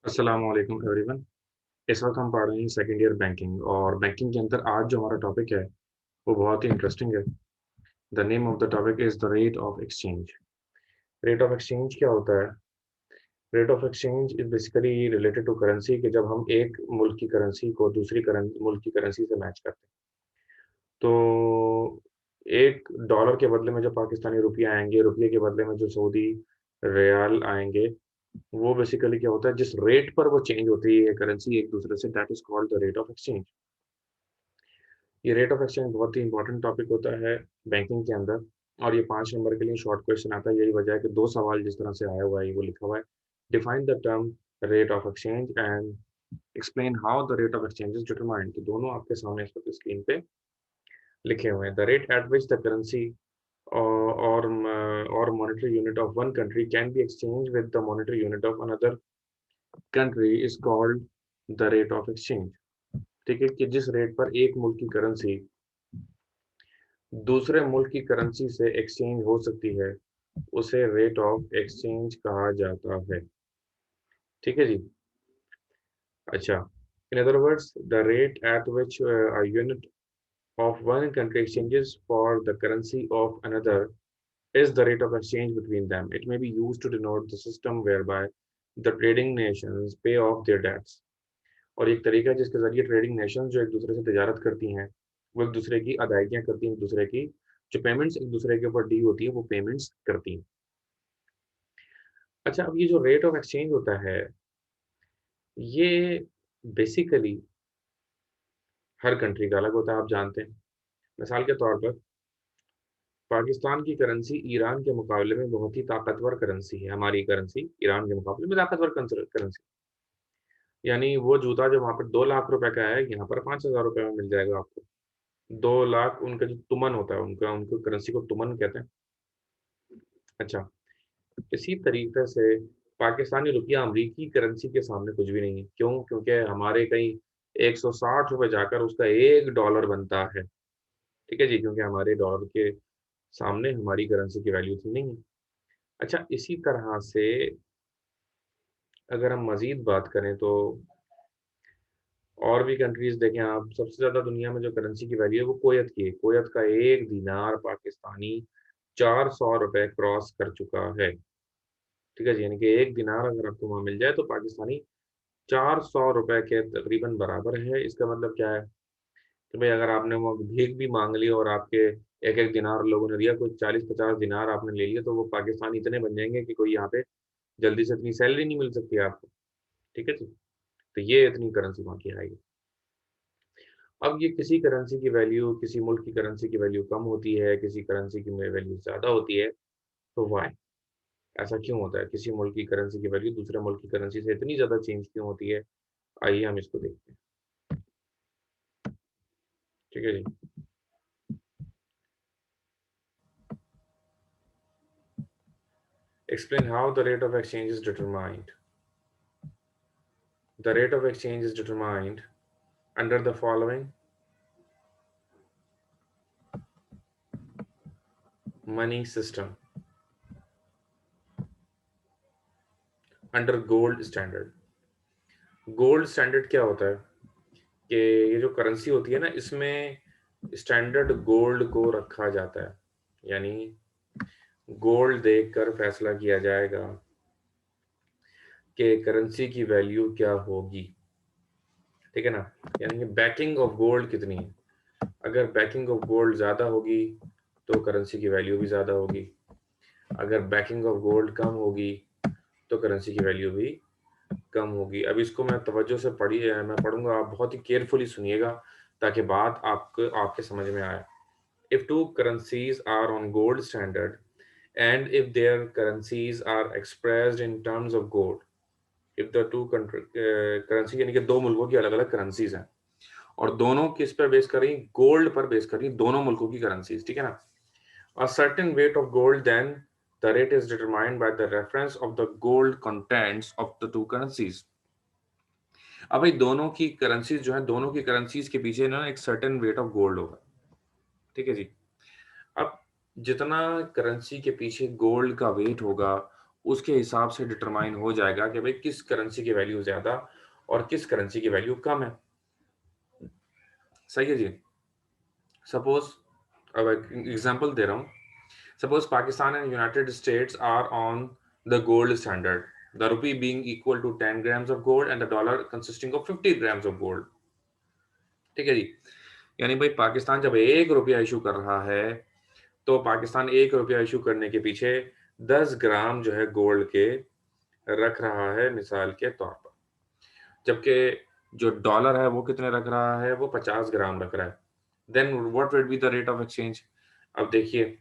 अस्सलाम वालेकुम एवरीवन। इस वक्त हम पढ़ रहे हैं सेकेंड ईयर बैंकिंग और बैंकिंग के अंदर आज जो हमारा टॉपिक है वो बहुत ही इंटरेस्टिंग है। The name of the topic is the rate of exchange. Rate of exchange क्या होता है? Rate of exchange is basically related to currency कि जब हम एक मुल्क की करेंसी को दूसरी मुल्क की करेंसी से मैच करते हैं तो एक डॉलर के बदले में जो पाकिस्तानी रुपया आएंगे, रुपये के बदले में जो सऊदी रियाल आएंगे, वो बेसिकली क्या होता है, जिस रेट पर वो चेंज होती है करेंसी एक दूसरे से, that is called the rate of exchange. ये रेट ऑफ एक्सचेंज बहुत ही इंपॉर्टेंट टॉपिक होता है बैंकिंग के अंदर। और ये 5 नंबर के लिए शॉर्ट क्वेश्चन आता है। यही वजह है कि 2 सवाल जिस तरह से आया हुआ है वो लिखा हुआ है। Define the term rate of exchange and explain how the rate of exchange is determined. तो दोनों आपके सामने इस वक्त स्क्रीन पे लिखे हुए हैं। The rate at which the currency or monetary unit of one country can be exchanged with the monetary unit of another country is called the rate of exchange। ठीक है, कि जिस रेट पर एक मुल्क की करेंसी दूसरे मुल्क की करेंसी से एक्सचेंज हो सकती है उसे रेट ऑफ एक्सचेंज कहा जाता है। ठीक है जी। अच्छा, in other words the rate at which a unit of one country exchanges for the currency of another is the rate of exchange between them. It may be used to denote the system whereby the trading nations pay off their debts। और एक तरीका है जिसके जरिए trading Nations जो एक दूसरे से तजारत करती हैं वो एक दूसरे की अदायगियां करती हैं, एक दूसरे की जो पेमेंट्स एक दूसरे के ऊपर डी होती है वो पेमेंट्स करती हैं। अच्छा, अब ये जो रेट ऑफ एक्सचेंज होता है ये बेसिकली हर कंट्री का अलग होता है, आप जानते हैं। मिसाल के तौर पर पाकिस्तान की करेंसी ईरान के मुकाबले में बहुत ही ताकतवर करेंसी है। हमारी करेंसी ईरान के मुकाबले में ताकतवर करेंसी, यानी वो जूता जो वहां पर 2 लाख रुपए का है यहाँ पर 5,000 रुपए में मिल जाएगा आपको। 2 लाख उनका जो तुमन होता है, उनका उनको करेंसी को तुमन कहते हैं। अच्छा, इसी तरीके से पाकिस्तानी रुपया अमरीकी करेंसी के सामने कुछ भी नहीं है। क्यों? क्योंकि हमारे कहीं 160 रुपए जाकर उसका $1 बनता है। ठीक है जी, क्योंकि हमारे डॉलर के सामने हमारी करेंसी की वैल्यू थी नहीं है। अच्छा, इसी तरह से अगर हम मजीद बात करें तो और भी कंट्रीज देखें आप, सबसे ज्यादा दुनिया में जो करेंसी की वैल्यू है वो कोयत की है। कोयत का एक दिनार पाकिस्तानी 400 रुपए क्रॉस कर चुका है। ठीक है जी, यानी कि एक दिनार अगर आपको वहां मिल जाए तो पाकिस्तानी 400 रुपए के तकरीबन बराबर है। इसका मतलब क्या है कि भाई अगर आपने वो भीख भी मांग ली और आपके एक एक दिनार लोगों ने दिया, कोई 40-50 दिनार आपने ले लिया, तो वो पाकिस्तानी इतने बन जाएंगे कि कोई यहाँ पे जल्दी से इतनी सैलरी नहीं मिल सकती आपको। ठीक है जी, तो ये इतनी करेंसी वहां की आएगी। अब ये किसी करेंसी की वैल्यू, किसी मुल्क की करेंसी की वैल्यू कम होती है, किसी करेंसी की वैल्यू ज़्यादा होती है, तो वाई ऐसा क्यों होता है? किसी मुल्क की करेंसी की वैल्यू दूसरे मुल्क की करेंसी से इतनी ज़्यादा चेंज क्यों होती है? आइए हम इसको देखते हैं। ठीक है जी। Explain how the rate of exchange is determined. The rate of exchange is determined under the following money system, under gold standard। Gold standard क्या होता है कि ये जो करेंसी होती है ना, इसमें स्टैंडर्ड गोल्ड को रखा जाता है। यानी गोल्ड देखकर फैसला किया जाएगा कि करेंसी की वैल्यू क्या होगी। ठीक है ना, यानी कि बैकिंग ऑफ गोल्ड कितनी है। अगर बैकिंग ऑफ गोल्ड ज़्यादा होगी तो करेंसी की वैल्यू भी ज़्यादा होगी। अगर बैकिंग ऑफ गोल्ड कम होगी तो करेंसी की वैल्यू भी कम होगी। अब इसको मैं तवज्जो से मैं पढ़ूंगा, आप बहुत ही केयरफुली सुनिएगा ताकि बात आपको आपके समझ में आए। If two currencies are on gold standard and if their currencies are expressed in terms of gold, if the two currency यानी कि दो मुल्कों की अलग अलग करेंसीज हैं और दोनों किस पर बेस कर रही, गोल्ड पर बेस कर रही, दोनों मुल्कों की करेंसीज। ठीक है ना, a certain weight of gold, then the rate is determined by the reference of the gold contents of the two currencies। अब भाई दोनों की करेंसीज जो है, दोनों की करेंसीज के पीछे ना एक सर्टेन वेट ऑफ गोल्ड होगा। ठीक है जी। अब जितना करेंसी के पीछे गोल्ड का वेट होगा उसके हिसाब से डिटरमाइन हो जाएगा कि भाई किस करेंसी की वैल्यू ज़्यादा और किस करेंसी की वैल्यू कम है। सही है जी। सपोज़ अब एक एग्ज़ाम्पल दे रहा हूँ। Suppose Pakistan and United States are on the gold standard, the rupee being equal to 10 grams of gold and the dollar consisting of 50 grams of gold. ठीक है जी। यानी भाई पाकिस्तान जब 1 रुपया इशू कर रहा है, तो पाकिस्तान 1 रुपया इशू करने के पीछे 10 ग्राम जो है गोल्ड के रख रहा है मिसाल के तौर पर। जबकि जो डॉलर है वो कितने रख रहा है, वो 50 ग्राम रख रहा है। Then what will be the rate of exchange? अब देखिए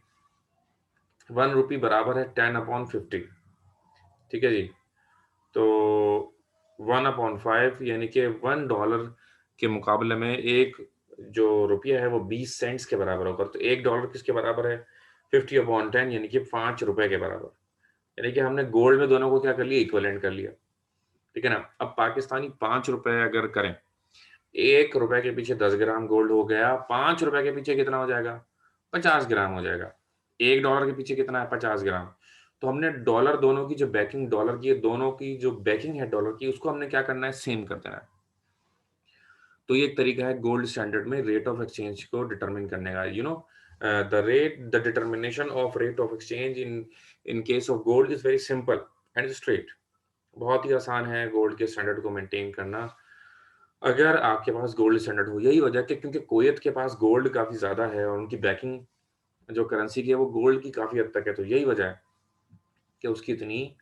1 रुपी बराबर है 10/50। ठीक है जी। तो 1/5 यानी कि $1 के मुकाबले में एक जो रुपया है वो 20 सेंट्स के बराबर होगा। तो $1 किसके बराबर है? 50/10 यानी कि 5 रुपए के बराबर। यानी कि हमने गोल्ड में दोनों को क्या कर लिया? इक्विवेलेंट कर लिया। ठीक है ना? अब पाकिस्तानी 5 रुपए अगर करें, 1 रुपए के पीछे 10 ग्राम गोल्ड हो गया, 5 रुपए के पीछे कितना हो जाएगा? 50 ग्राम हो जाएगा। $1 के पीछे कितना है? 50 ग्राम। तो हमने डॉलर दोनों की जो बैकिंग डॉलर की है, दोनों की जो बैकिंग है डॉलर की, उसको हमने क्या करना है? सेम कर देना है। तो ये एक तरीका है गोल्ड स्टैंडर्ड में रेट ऑफ एक्सचेंज को डिटरमिन करने का। The determination of rate of exchange in case of gold is very simple and straight. बहुत ही आसान है गोल्ड के स्टैंडर्ड को मेंटेन करना, अगर आपके पास गोल्ड स्टैंडर्ड हो। यही वजह है कि क्योंकि कुवैत के पास गोल्ड काफ़ी ज़्यादा है और उनकी बैकिंग जो करेंसी की है वो गोल्ड की काफ़ी हद तक है, तो यही वजह है कि उसकी इतनी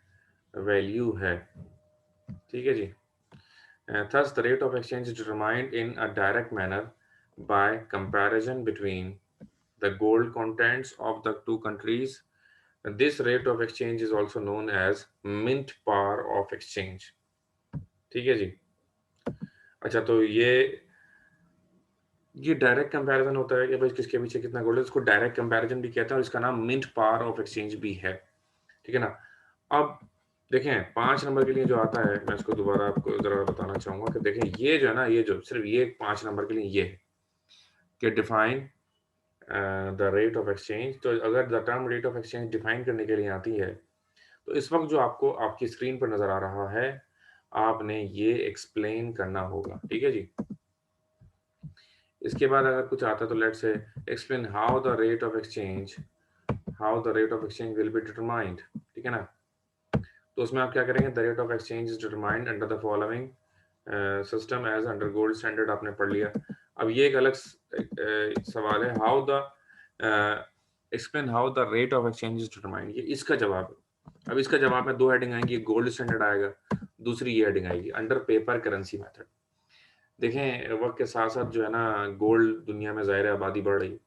वैल्यू है। ठीक है जी। Thus, the rate of exchange is determined in a direct manner by comparison between the gold contents of the two countries. This rate of exchange is also known as mint par of exchange. ठीक है जी। अच्छा, तो ये direct comparison होता है कि भाई किसके पीछे कितना गोल्ड है, इसको डायरेक्ट कंपैरिजन भी कहते हैं और इसका नाम मिंट पार ऑफ एक्सचेंज भी है। ठीक है ना? अब देखें 5 नंबर के लिए जो आता है, मैं इसको दोबारा आपको ज़रा बताना चाहूँगा कि देखें ये जो है ना, ये जो सिर्फ़ ये 5 नंबर के लिए ये है कि define the rate of exchange. तो अगर the term rate of exchange define करने के लिए आती है, तो इस वक़्त जो आपको आपकी स्क्रीन पर नज़र आ रहा है, आपने ये एक्सप्लेन करना होगा। ठीक है जी? इसके बाद अगर कुछ आता है तो let's say explain how the rate of exchange will be determined. ठीक है ना? तो उसमें आप क्या करेंगे? The rate of exchange is determined under the following system as under gold standard. आपने पढ़ लिया। अब ये एक अलग सवाल है, how the explain how the rate of exchange is determined. ये इसका जवाब है। अब इसका जवाब में दो हेडिंग आएंगी, गोल्ड स्टैंडर्ड आएगा, दूसरी ये हेडिंग आएगी अंडर पेपर करेंसी मेथड। देखें वक्त के साथ साथ जो है ना, गोल्ड दुनिया में ज़ाहिर है आबादी बढ़ रही है।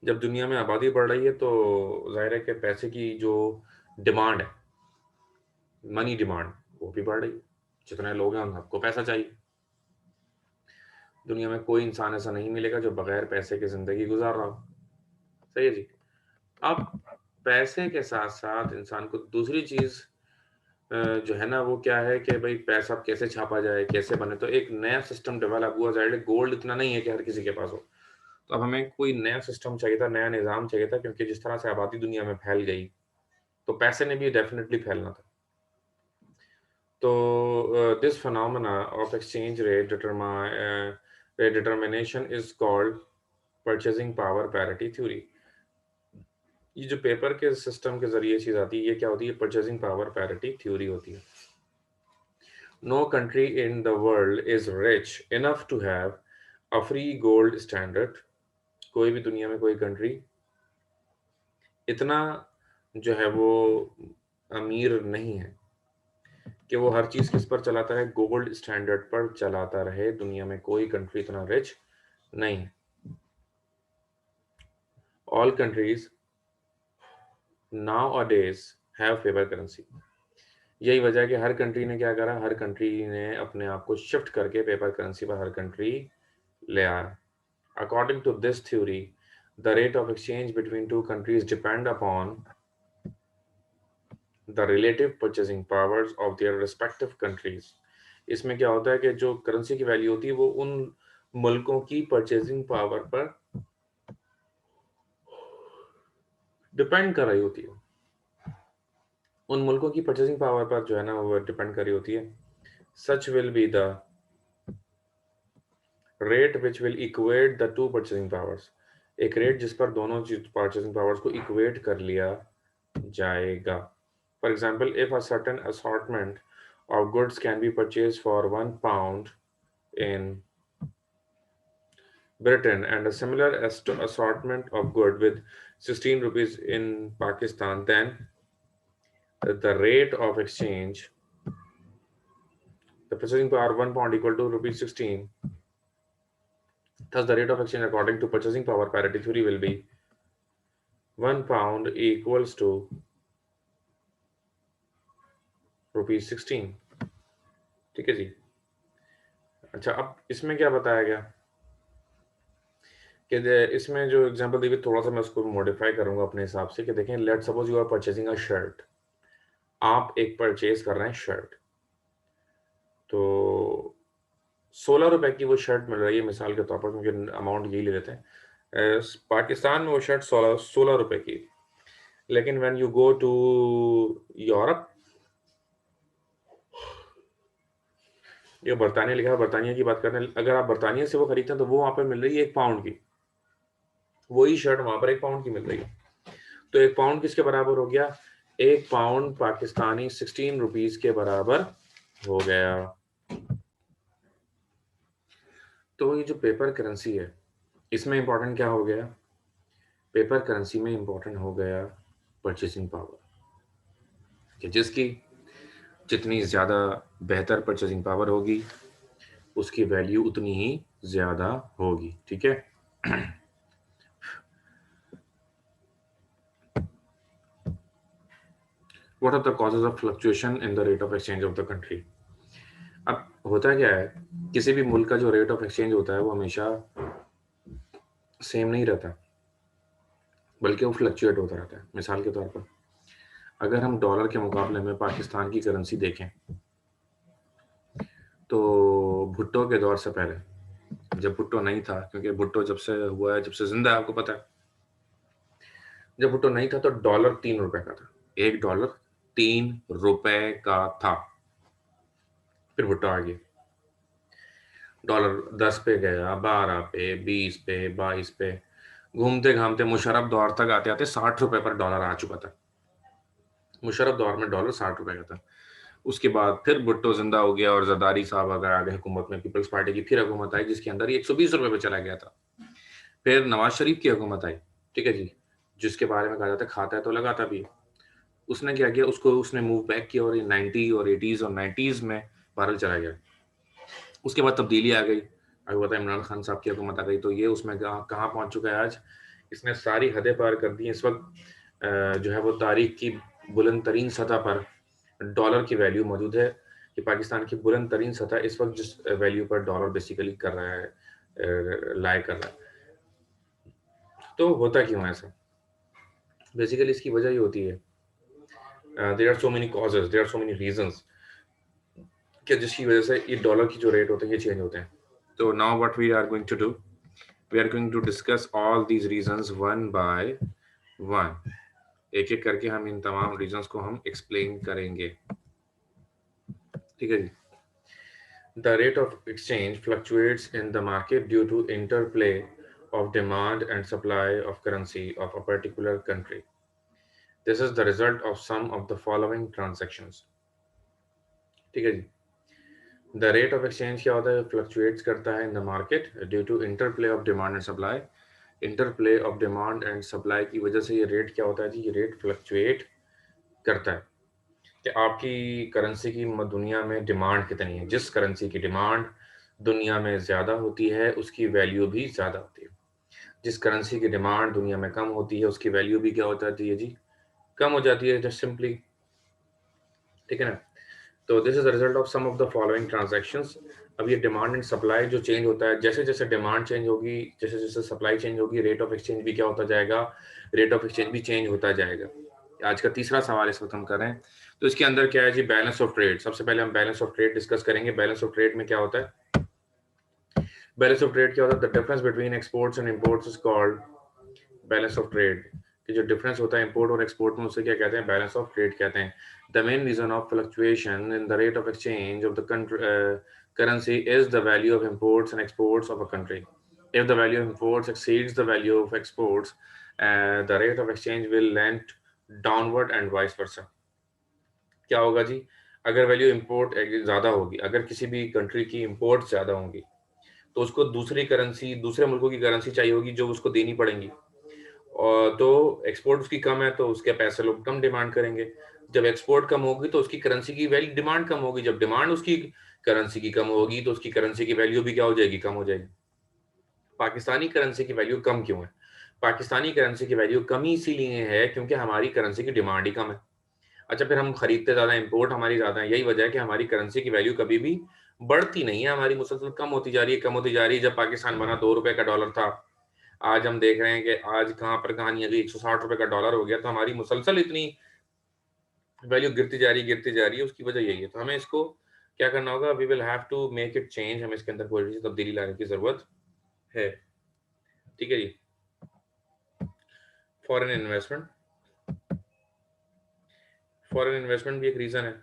जब दुनिया में आबादी बढ़ रही है तो ज़ाहिर है कि पैसे की जो डिमांड है, मनी डिमांड, वो भी बढ़ रही है। जितने लोग हैं उन सबको पैसा चाहिए। दुनिया में कोई इंसान ऐसा नहीं मिलेगा जो बगैर पैसे की ज़िंदगी गुजार रहा हो। सही है जी। अब पैसे के साथ साथ इंसान को दूसरी चीज़ जो है ना, वो क्या है कि भाई पैसा कैसे छापा जाए, कैसे बने। तो एक नया सिस्टम डेवलप हुआ। ज़ाहिर है गोल्ड इतना नहीं है कि हर किसी के पास हो। तो अब हमें कोई नया सिस्टम चाहिए था, नया निज़ाम चाहिए था, क्योंकि जिस तरह से आबादी दुनिया में फैल गई, तो पैसे ने भी डेफ़िनिटली फैलना था। तो this phenomena of exchange rate determination is called purchasing power parity theory. ये जो पेपर के सिस्टम के ज़रिए चीज़ आती है, ये क्या होती है? परचेज़िंग पावर पैरिटी थ्योरी होती है। No country in the world is rich enough to have a free gold standard. कोई भी दुनिया में कोई कंट्री इतना जो है वो अमीर नहीं है कि वो हर चीज़ किस पर चलाता रहे? गोल्ड स्टैंडर्ड पर चलाता रहे। दुनिया में कोई कंट्री इतना रिच नहीं है। All countries now a days have paper currency. यही वजह है कि हर कंट्री ने क्या करा? हर कंट्री ने अपने आप को शिफ्ट करके पेपर करेंसी पर हर कंट्री ले आया। According to this theory, the rate of exchange between two countries depend upon the relative purchasing powers of their respective countries. इसमें क्या होता है कि जो करेंसी की वैल्यू होती है वो उन मुल्कों की परचेसिंग पावर पर डिपेंड कर रही होती है। उन मुल्कों की परचेसिंग पावर पर जो है ना वो डिपेंड कर रही होती है। Such will be the rate which will equate the two purchasing powers, एक रेट जिस पर दोनों परचेसिंग पावर्स को इक्वेट कर लिया जाएगा। For example, if a certain assortment of goods can be purchased for £1 in Britain and a similar assortment of good with 16 rupees in Pakistan, then the rate of exchange, the purchasing power £1 equal to rupees 16. Thus, the rate of exchange according to purchasing power parity theory will be £1 equals to rupees 16. ठीक है जी। अच्छा, अब इसमें क्या बताया गया कि इसमें जो एग्जांपल दी हुई थोड़ा सा मैं उसको मॉडिफाई करूंगा अपने हिसाब से कि देखें, let suppose you are purchasing a shirt. आप एक परचेज कर रहे हैं शर्ट, तो 16 रुपए की वो शर्ट मिल रही है मिसाल के तौर पर, क्योंकि अमाउंट यही ले लेते हैं। पाकिस्तान में वो शर्ट 16 रुपए की, लेकिन when you go to Europe, ये बरतानिया लिखा है, बरतानिया की बात कर रहे हैं, अगर आप बरतानिया से वो खरीदते हैं तो वो वहां पर मिल रही है £1 की, वही शर्ट वहां पर £1 की मिल रही है। तो £1 किसके बराबर हो गया? £1 पाकिस्तानी 16 रुपीज के बराबर हो गया। तो ये जो पेपर करेंसी है, इसमें इंपॉर्टेंट क्या हो गया? पेपर करेंसी में इंपॉर्टेंट हो गया परचेसिंग पावर, कि जिसकी जितनी ज़्यादा बेहतर परचेसिंग पावर होगी उसकी वैल्यू उतनी ही ज़्यादा होगी। ठीक है। What are the causes of fluctuation in the rate of exchange of the country? अब होता क्या है, किसी भी मुल्क का जो रेट ऑफ एक्सचेंज होता है वो हमेशा सेम नहीं रहता, बल्कि वो फ्लक्चुएट होता रहता है। मिसाल के तौर पर, अगर हम डॉलर के मुकाबले में पाकिस्तान की करेंसी देखें, तो भुट्टो के दौर से पहले, जब भुट्टो नहीं था, क्योंकि भुट्टो जब से हुआ है, जब से जिंदा है आपको पता है, जब भुट्टो नहीं था तो डॉलर 3 रुपए का था। $1 3 रुपए का था। फिर भुट्टो आ गया, डॉलर 10 पे गया, 12 पे, 20 पे, 22 पे, घूमते घामते मुशर्रफ दौर तक आते आते 60 रुपए पर डॉलर आ चुका था। मुशर्रफ दौर में डॉलर 60 रुपए का था। उसके बाद फिर भुट्टो जिंदा हो गया और जरदारी साहब अगर आ गए हुकूमत में, पीपल्स पार्टी की फिर हुकूमत आई, जिसके अंदर ये 120 रुपए पे चला गया था। फिर नवाज शरीफ की हुकूमत आई, ठीक है जी, जिसके बारे में कहा जाता है खाता है तो लगाता भी है। उसने क्या किया, उसको उसने मूव बैक किया और ये 90 और 80s और 90s में भारत चला गया। उसके बाद तब्दीली आ गई, अभी पता है इमरान खान साहब की हुकूमत आ गई, तो ये उसमें कहाँ पहुंच चुका है आज? इसने सारी हदें पार कर दी। इस वक्त जो है वो तारीख की बुलंद तरीन सतह पर डॉलर की वैल्यू मौजूद है, कि पाकिस्तान की बुलंद तरीन सतह इस वक्त जिस वैल्यू पर डॉलर बेसिकली कर रहा है, लाए कर रहा है। तो होता क्यों है ऐसा? बेसिकली इसकी वजह ये होती है, there are so many causes, there are so many reasons, कि जिसकी वजह से ये डॉलर की जो रेट होते हैं ये चेंज होते हैं। तो now what we are going to do, we are going to discuss all these reasons one by one. एक एक करके हम इन तमाम रीजंस को हम एक्सप्लेन करेंगे। ठीक है जी। The rate of exchange fluctuates in the market due to interplay of demand and supply of currency of a particular country. This is the result of some of the following transactions. ठीक है जी। The rate of exchange क्या होता है? Fluctuates करता है in the market due to interplay of demand and supply. Interplay of demand and supply की वजह से ये रेट क्या होता है जी? ये रेट फ्लक्चुएट करता है कि आपकी करेंसी की दुनिया में डिमांड कितनी है। जिस करेंसी की डिमांड दुनिया में ज़्यादा होती है उसकी वैल्यू भी ज़्यादा होती है। जिस करेंसी की डिमांड दुनिया में कम होती है उसकी वैल्यू भी क्या हो जाती है जी? कम हो जाती है, जस्ट सिंपली। ठीक है ना? तो this is the result of some of the following transactions. अब ये डिमांड एंड सप्लाई जो चेंज होता है, जैसे जैसे डिमांड चेंज होगी, जैसे जैसे सप्लाई चेंज होगी, रेट ऑफ एक्सचेंज भी क्या होता जाएगा? रेट ऑफ एक्सचेंज भी चेंज होता जाएगा। आज का तीसरा सवाल इस वक्त हम कर रहे हैं। तो इसके अंदर क्या है जी? Balance of trade. सबसे पहले हम बैलेंस ऑफ ट्रेड डिस्कस करेंगे। बैलेंस ऑफ ट्रेड में क्या होता है? बैलेंस ऑफ ट्रेड क्या होता है? The difference between exports and imports is called balance of trade. कि जो डिफरेंस होता है इंपोर्ट और एक्सपोर्ट में, उसे क्या कहते हैं? बैलेंस ऑफ ट्रेड कहते हैं। The main reason of fluctuation in the rate of exchange of the currency is the value of imports and exports of a country. If the value of imports exceeds the value of exports, the rate of exchange will lend downward and vice versa. क्या होगा जी? अगर value import ज़्यादा होगी, अगर किसी भी country की import ज़्यादा होंगी, तो उसको दूसरी करेंसी, दूसरे मुल्कों की करेंसी चाहिए होगी जो उसको देनी पड़ेंगी। और तो एक्सपोर्ट उसकी कम है तो उसके पैसे लोग कम डिमांड करेंगे। जब एक्सपोर्ट कम होगी तो उसकी करेंसी की वैल्यू डिमांड कम होगी। जब डिमांड उसकी करेंसी की कम होगी तो उसकी करेंसी की वैल्यू भी क्या हो जाएगी? कम हो जाएगी। पाकिस्तानी करेंसी की वैल्यू कम क्यों है? पाकिस्तानी करेंसी की वैल्यू कम ही इसीलिए है क्योंकि हमारी करेंसी की डिमांड ही कम है। अच्छा, फिर हम खरीदते ज़्यादा, इंपोर्ट हमारी ज़्यादा है। यही वजह है कि हमारी करेंसी की वैल्यू कभी भी बढ़ती नहीं है, हमारी मुसलसल कम होती जा रही है, कम होती जा रही है। जब पाकिस्तान बना 2 रुपए का डॉलर था, आज हम देख रहे हैं कि आज कहाँ पर कहानी अभी 160 रुपए का डॉलर हो गया। तो हमारी मुसलसल इतनी वैल्यू गिरती जा रही है, उसकी वजह यही है। तो हमें इसको क्या करना होगा? We will have to make it change. हमें इसके अंदर कोई तब्दीली लाने की जरूरत है। ठीक है जी। फॉरेन इन्वेस्टमेंट, फॉरेन इन्वेस्टमेंट भी एक रीजन है।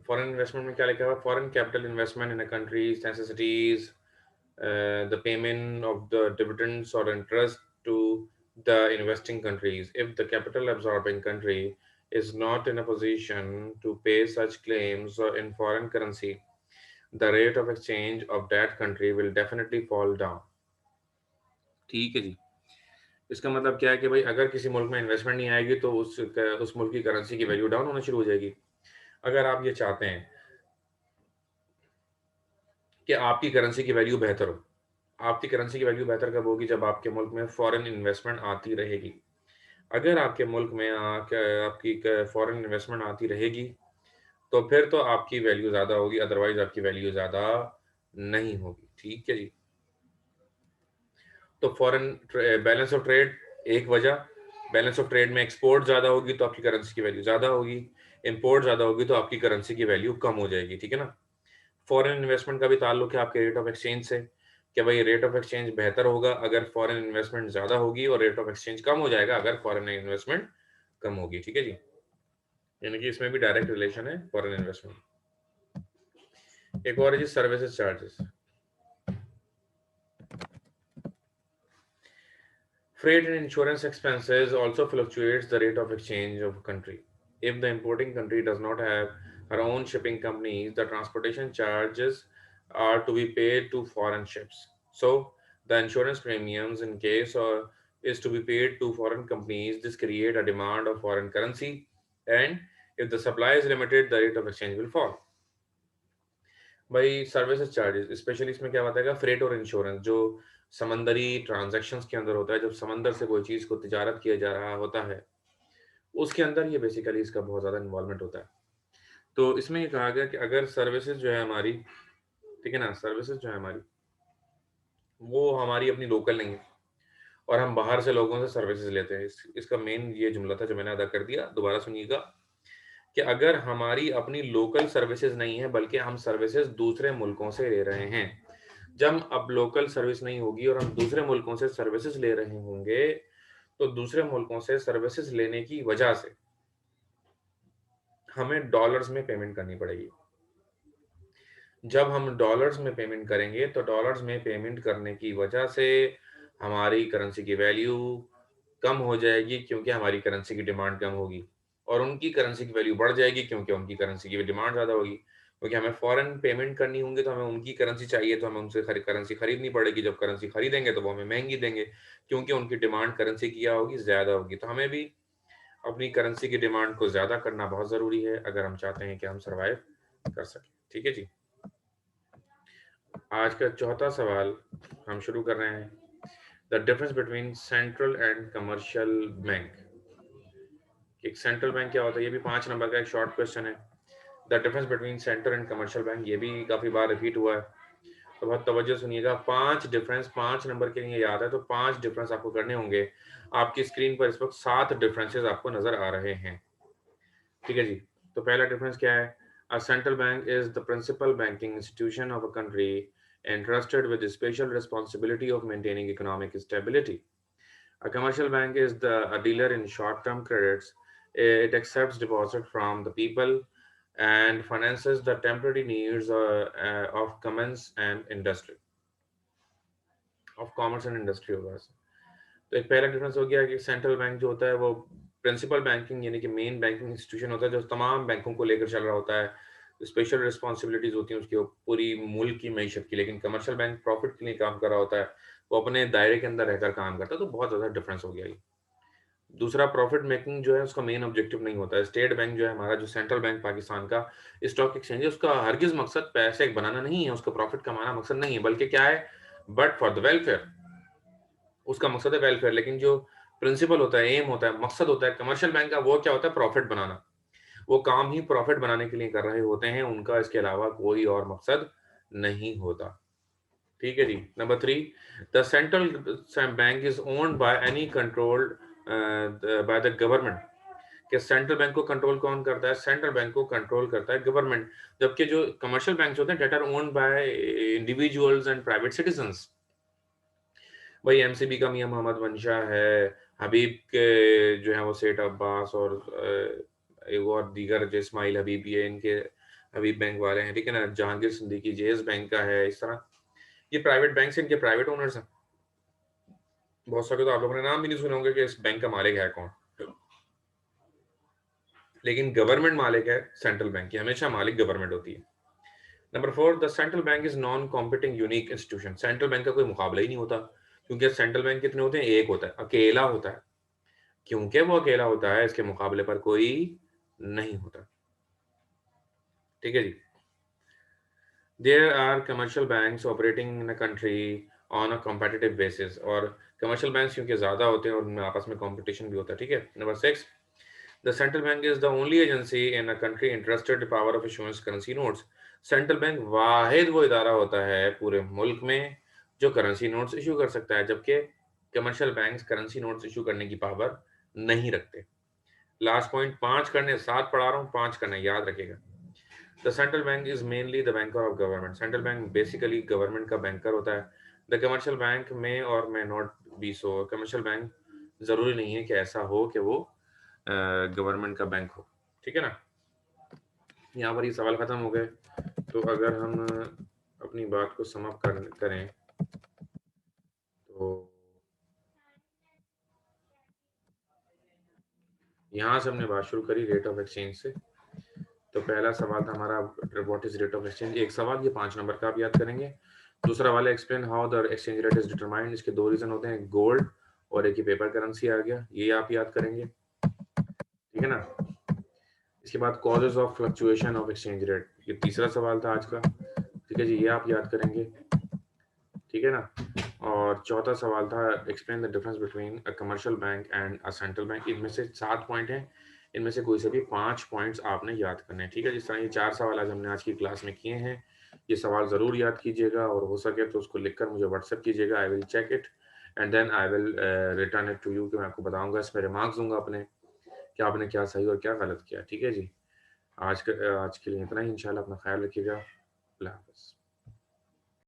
फॉरेन इन्वेस्टमेंट में क्या लिखा हुआ? Foreign capital investment in a countries necessities the payment of the dividends or interest to the investing countries. If the capital absorbing country is not in a position to pay such claims or in foreign currency, the rate of exchange of that country will definitely fall down. ठीक है जी। इसका मतलब क्या है कि भाई अगर किसी मुल्क में इन्वेस्टमेंट नहीं आएगी तो उस मुल्क की करेंसी की वैल्यू डाउन होना शुरू हो जाएगी। अगर आप ये चाहते हैं कि आपकी करेंसी की वैल्यू बेहतर हो, आपकी करेंसी की वैल्यू बेहतर कब होगी? जब आपके मुल्क में फॉरेन इन्वेस्टमेंट आती रहेगी। अगर आपके मुल्क में आपकी फॉरेन इन्वेस्टमेंट आती रहेगी तो फिर तो आपकी वैल्यू ज़्यादा होगी, अदरवाइज आपकी वैल्यू ज़्यादा नहीं होगी। ठीक है जी। तो फॉरेन बैलेंस ऑफ ट्रेड एक वजह, बैलेंस ऑफ ट्रेड में एक्सपोर्ट ज़्यादा होगी तो आपकी करेंसी की वैल्यू ज़्यादा होगी, इंपोर्ट ज़्यादा होगी तो आपकी करेंसी की वैल्यू कम हो जाएगी। ठीक है ना। फॉरेन इन्वेस्टमेंट का भी ताल्लुक है आपके रेट ऑफ एक्सचेंज से, कि भाई रेट ऑफ एक्सचेंज बेहतर होगा अगर फॉरेन इन्वेस्टमेंट ज़्यादा होगी, और रेट ऑफ एक्सचेंज कम हो जाएगा अगर फॉरेन इन्वेस्टमेंट कम होगी। ठीक है जी। यानी कि इसमें भी डायरेक्ट रिलेशन है फॉरेन इन्वेस्टमेंट। एक और है जी services charges. Freight and insurance expenses also fluctuates the rate of exchange of a country. If the importing country does not have her own shipping companies, the transportation charges are to be paid to foreign ships. So the insurance premiums in case is to be paid to foreign companies. This create a demand of foreign currency, and if the supply is limited, the rate of exchange will fall. भाई services charges specially इसमें क्या बताएगा? Freight और insurance जो समंदरी transactions के अंदर होता है, जब समंदर से कोई चीज़ को तिजारत किया जा रहा होता है, उसके अंदर ये बेसिकली इसका बहुत ज़्यादा इन्वॉल्वमेंट होता है। तो इसमें ये कहा गया कि अगर सर्विसेज जो है हमारी, ठीक है ना, सर्विसेज जो है हमारी वो हमारी अपनी लोकल नहीं है और हम बाहर से लोगों से सर्विसेज लेते हैं। इसका मेन ये जुमला था जो मैंने अदा कर दिया, दोबारा सुनिएगा कि अगर हमारी अपनी लोकल सर्विसेज नहीं है बल्कि हम सर्विसेज दूसरे मुल्कों से ले रहे हैं, जब अब लोकल सर्विस नहीं होगी और हम दूसरे मुल्कों से सर्विसेज ले रहे होंगे, तो दूसरे मुल्कों से सर्विसेज लेने की वजह से हमें डॉलर्स में पेमेंट करनी पड़ेगी। जब हम डॉलर्स में पेमेंट करेंगे तो डॉलर्स में पेमेंट करने की वजह से हमारी करेंसी की वैल्यू कम हो जाएगी क्योंकि हमारी करेंसी की डिमांड कम होगी, और उनकी करेंसी की वैल्यू बढ़ जाएगी क्योंकि उनकी करेंसी की डिमांड ज़्यादा होगी। क्योंकि हमें फॉरेन पेमेंट करनी होंगी तो हमें उनकी करेंसी चाहिए, तो हमें उनसे करेंसी खरीदनी पड़ेगी। जब करेंसी खरीदेंगे तो वो हमें महंगी देंगे क्योंकि उनकी डिमांड करेंसी की क्या होगी? ज़्यादा होगी। तो हमें भी अपनी करेंसी की डिमांड को ज़्यादा करना बहुत ज़रूरी है अगर हम चाहते हैं कि हम सर्वाइव कर सकें। ठीक है जी। आज का चौथा सवाल हम शुरू कर रहे हैं। The difference between central and commercial bank. एक सेंट्रल बैंक क्या होता है? ये भी 5 नंबर का एक शॉर्ट क्वेश्चन है। The difference between central and commercial bank, ये भी काफ़ी बार रिपीट हुआ है, तो बहुत तवज्जो सुनिएगा। 5 डिफरेंस 5 नंबर के लिए याद है, तो 5 डिफरेंस आपको करने होंगे। आपकी स्क्रीन पर इस वक्त 7 डिफरेंसेस आपको नजर आ रहे हैं। ठीक है जी। तो पहला डिफरेंस क्या है? A central bank is the principal banking institution of a country entrusted with the special responsibility of maintaining economic stability. A commercial bank is a dealer in short-term credits. It accepts deposit from the people and finances the temporary needs of commerce and industry. Of commerce and industry होगा ऐसे। तो एक पहला difference हो गया कि central bank जो होता है वो प्रिंसिपल बैंकिंग यानी कि मेन बैंकिंग इंस्टीट्यूशन होता है जो तमाम बैंकों को लेकर चल रहा होता है। स्पेशल रिस्पॉन्सिबिलिटीज होती हैं उसकी वो पूरी मुल्क की मईशत की, लेकिन कमर्शियल बैंक प्रॉफिट के लिए काम कर रहा होता है, वो अपने दायरे के अंदर रहकर काम करता है। तो बहुत ज़्यादा डिफरेंस हो गया ये। दूसरा, प्रॉफिट मेकिंग जो है उसका मेन ऑब्जेक्टिव नहीं होता है। स्टेट बैंक जो है हमारा, जो सेंट्रल बैंक पाकिस्तान का स्टॉक एक्सचेंज है, उसका हरगिज मकसद पैसे बनाना नहीं है, उसका प्रॉफिट कमाना मकसद नहीं है, बल्कि क्या है, बट फॉर द वेलफेयर, उसका मकसद है वेलफेयर। लेकिन जो प्रिंसिपल होता है, एम होता है, मकसद होता है कमर्शियल बैंक का, वो क्या होता है, प्रॉफिट बनाना। वो काम ही प्रॉफिट बनाने के लिए कर रहे होते हैं, उनका इसके अलावा कोई और मकसद नहीं होता। ठीक है जी। Number 3, the central bank is owned by any controlled by the government. कि सेंट्रल बैंक को कंट्रोल कौन करता है? सेंट्रल बैंक को कंट्रोल करता है गवर्नमेंट। जबकि जो कमर्शियल बैंक होते हैं, that are owned by individuals and private citizens. वही एमसीबी का मियां मोहम्मद वंशा है, हबीब के जो है वो सेठ अब्बास, और एक और दीगर जो इस्माइल हबीब, ये इनके हबीब बैंक वाले हैं, ठीक है ना। जहांगीर सिद्दीकी जेएस बैंक का है। इस तरह ये प्राइवेट बैंक से, इनके प्राइवेट ओनर्स हैं। बहुत सारे तो आप लोगों ने नाम भी नहीं सुने होंगे कि इस बैंक का मालिक है कौन, लेकिन गवर्नमेंट मालिक है सेंट्रल बैंक की, हमेशा मालिक गवर्नमेंट होती है। Number 4, the central bank is non competing unique institution. Central bank का कोई मुकाबला ही नहीं होता, क्योंकि सेंट्रल बैंक कितने होते हैं? एक होता है, अकेला होता है। क्योंकि वो अकेला होता है, इसके मुकाबले पर कोई नहीं होता। ठीक है जी। There are commercial banks operating in a country on a competitive basis. और कमर्शियल बैंक्स क्योंकि ज्यादा होते हैं और उनमें आपस में कंपटीशन भी होता है। ठीक है। Number 6, the central bank is the only agency in a country interested power of issuing currency notes. Central bank वाहिद वो इदारा होता है पूरे मुल्क में जो करेंसी नोट्स इशू कर सकता है, जबकि commercial banks currency notes issue करने की पावर नहीं रखते। लास्ट पॉइंट, 5 करने 7 पढ़ा रहा हूँ, 5 करने याद रखेगा। The central bank is mainly the banker of government. Central bank basically government का बैंकर होता है। द कमर्शियल बैंक में और may not be so. Commercial bank जरूरी नहीं है कि ऐसा हो कि वो गवर्नमेंट का बैंक हो। ठीक है ना। यहाँ पर ये सवाल खत्म हो गए। तो अगर हम अपनी बात को समाप्त करें तो यहाँ से हमने बात शुरू करी रेट ऑफ एक्सचेंज से। तो पहला सवाल था हमारा, what is rate of exchange. एक सवाल, ये 5 नंबर का आप याद करेंगे। दूसरा वाला, explain how the exchange rate is determined. इसके 2 रीजन होते हैं, गोल्ड और एक ही पेपर करेंसी आ गया, ये आप याद करेंगे। ठीक है ना। इसके बाद causes of fluctuation of exchange rate, ये तीसरा सवाल था आज का। ठीक है जी, ये आप याद करेंगे। ठीक है ना। और चौथा सवाल था, explain the difference between a commercial bank and a central bank. इनमें से 7 पॉइंट हैं, इनमें से कोई से भी 5 पॉइंट्स आपने याद करने हैं। ठीक है। जिस तरह ये 4 सवाल आज हमने आज की क्लास में किए हैं, ये सवाल ज़रूर याद कीजिएगा, और हो सके तो उसको लिखकर मुझे व्हाट्सएप कीजिएगा। I will check it and then I will return it to you, कि मैं आपको बताऊंगा, इसमें रिमार्क्स दूंगा अपने कि आपने क्या सही और क्या गलत किया। ठीक है जी। आज के लिए इतना ही। इंशाल्लाह अपना ख्याल रखिएगा। अल्लाह हाफ़िज़।